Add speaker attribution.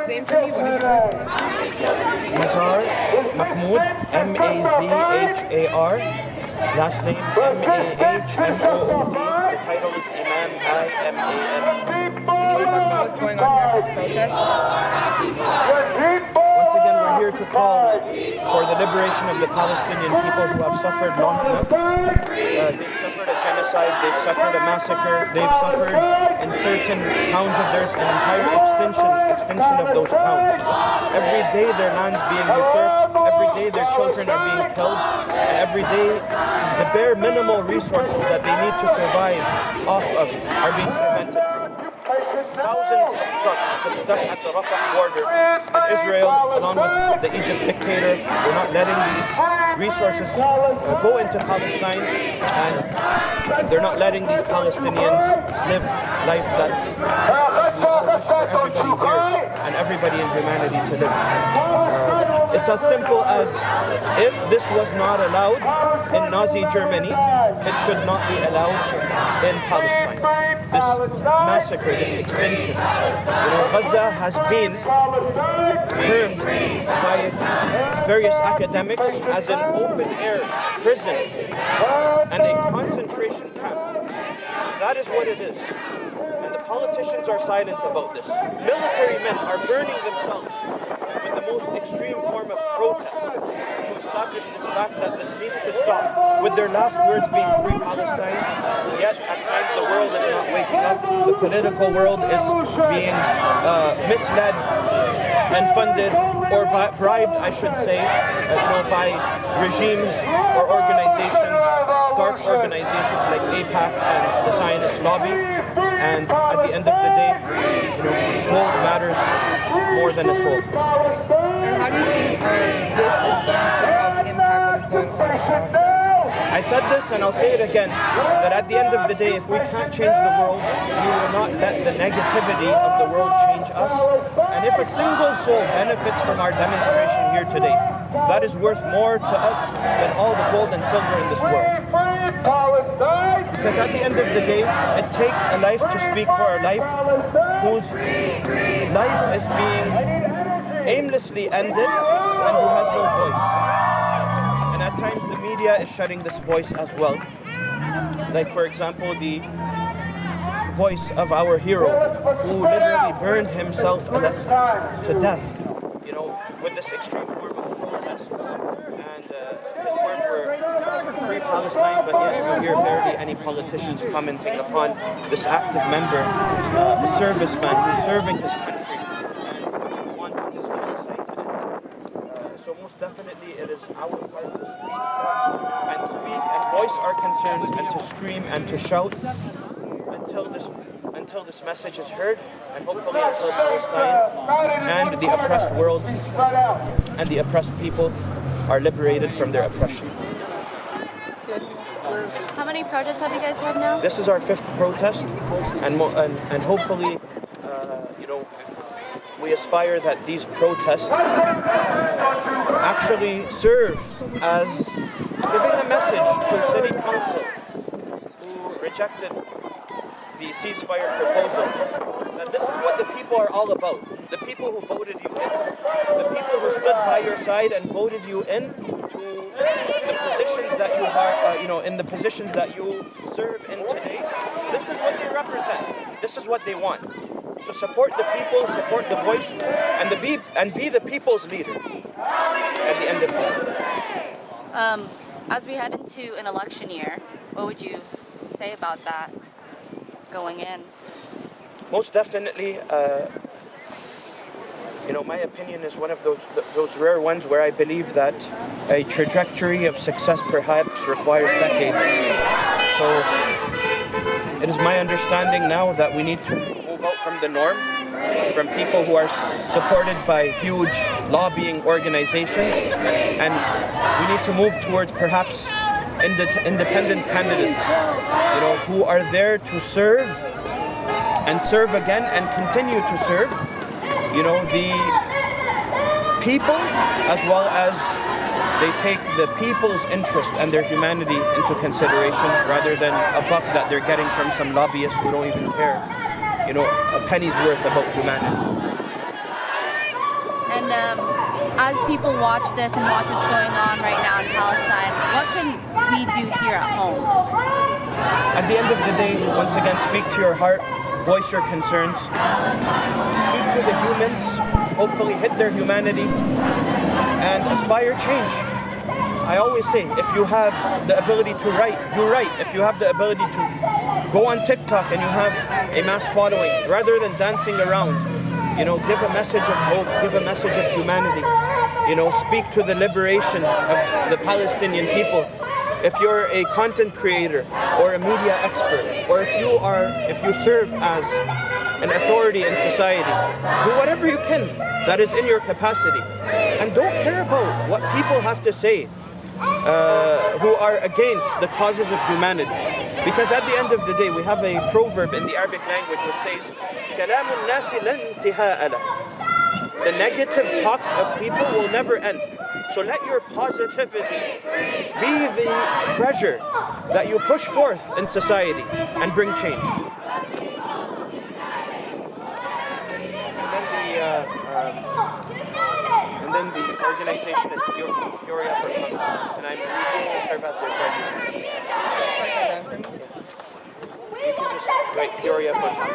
Speaker 1: name for me? What is yours?
Speaker 2: Mazar Mahmoud, M-A-Z-H-A-R. Last name M-A-H-M-O-O-D. The title is Imam, I-M-A-M.
Speaker 1: And you want to talk about what's going on here at this protest?
Speaker 2: Once again, we're here to call for the liberation of the Palestinian people who have suffered long enough. They've suffered a genocide, they've suffered a massacre, they've suffered in certain towns of theirs an entire extinction of those towns. Every day their land's being usurped, every day their children are being killed, and every day the bare minimal resources that they need to survive off of are being prevented from. Thousands of trucks just stuck at the Rafah border, and Israel, along with the Egypt dictator, they're not letting these resources go into Palestine, and they're not letting these Palestinians live life that we all wish for everybody here and everybody in humanity to live. It's as simple as if this was not allowed in Nazi Germany, it should not be allowed in Palestine. This massacre, this extinction. Gaza has been termed by various academics as an open-air prison and a concentration camp. That is what it is. And the politicians are silent about this. Military men are burning themselves with the most extreme form of protest to establish this fact that this needs to stop, with their last words being free Palestine. Yet at times the world is not waking up. The political world is being misled and funded or bribed, I should say, by regimes or organizations, dark organizations like AIPAC and the Zionist lobby. And at the end of the day, gold matters more than a soul.
Speaker 1: And how do you think this is going to help impact what is going on in Palestine?
Speaker 2: I said this and I'll say it again, that at the end of the day, if we can't change the world, we will not let the negativity of the world change us. And if a single soul benefits from our demonstration here today, that is worth more to us than all the gold and silver in this world. Because at the end of the day, it takes a life to speak for a life whose life is being aimlessly ended and who has no voice. And at times the media is shutting this voice as well. Like, for example, the voice of our hero who literally burned himself to death, with this extreme form of protest. And his words were free Palestine, but yet you hear barely any politicians commenting upon this active member, a serviceman who's serving his country and wanting this genocide to end. So most definitely it is our part to speak and voice our concerns and to scream and to shout until this message is heard, and hopefully until Palestine and the oppressed world and the oppressed people are liberated from their oppression.
Speaker 3: How many protests have you guys had now?
Speaker 2: This is our 5th protest, and hopefully, we aspire that these protests actually serve as giving a message to City Council who rejected the ceasefire proposal, that this is what the people are all about. The people who voted you in, the people who stood by your side and voted you in to the positions that you are, in the positions that you serve in today. This is what they represent. This is what they want. So support the people, support the voice, and be the people's leader at the end of the day.
Speaker 3: As we head into an election year, what would you say about that going in?
Speaker 2: Most definitely, my opinion is one of those rare ones where I believe that a trajectory of success perhaps requires decades. So it is my understanding now that we need to move out from the norm, from people who are supported by huge lobbying organizations, and we need to move towards perhaps independent candidates, who are there to serve and serve again and continue to serve, the people, as well as they take the people's interest and their humanity into consideration rather than a buck that they're getting from some lobbyists who don't even care, a penny's worth about humanity.
Speaker 3: And as people watch this and watch what's going on right now in Palestine, what can we do here at home?
Speaker 2: At the end of the day, once again, speak to your heart, voice your concerns, speak to the humans, hopefully hit their humanity, and aspire change. I always say, if you have the ability to write, you write. If you have the ability to go on TikTok and you have a mass following, rather than dancing around, give a message of hope, give a message of humanity, speak to the liberation of the Palestinian people. If you're a content creator or a media expert, or if you serve as an authority in society, do whatever you can that is in your capacity. And don't care about what people have to say who are against the causes of humanity. Because at the end of the day, we have a proverb in the Arabic language which says, كلام الناس لا انتهاء له. The negative talks of people will never end. So let your positivity be the treasure that you push forth in society and bring change. And then the organization is Peoria for Palestine, and I'm going to serve as their president. You can just write Peoria for Palestine.